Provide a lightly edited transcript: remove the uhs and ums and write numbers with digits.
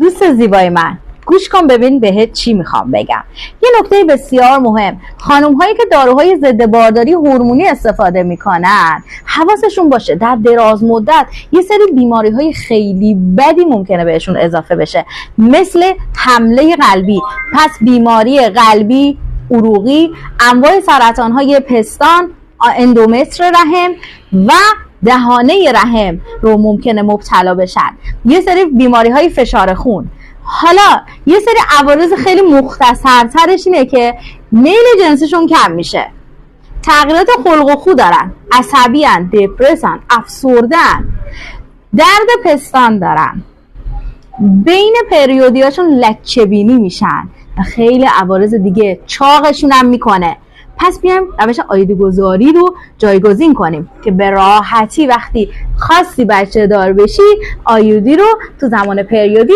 دوست زیبای من، گوش کن ببین بهت چی میخوام بگم. یه نکته بسیار مهم، خانم هایی که داروهای ضد بارداری هورمونی استفاده میکنن حواسشون باشه در دراز مدت یه سری بیماری های خیلی بدی ممکنه بهشون اضافه بشه، مثل حمله قلبی. پس بیماری قلبی، عروقی، انواع سرطان های پستان، اندومتر رحم و دهانه رحم رو ممکنه مبتلا بشن. یه سری بیماری های فشار خون. حالا یه سری عوارض خیلی مختصرترش اینه که میل جنسیشون کم میشه، تغییرات خلق و خو دارن، عصبیان، دپرسن، افسردن، درد پستان دارن، بین پریودیاشون لکه بینی میشن و خیلی عوارض دیگه، چاقشون هم میکنه. پس بیایم روش آیودی گذاری رو جایگزین کنیم که به راحتی وقتی خواستی بچه دار بشی آیودی رو تو زمان پریودی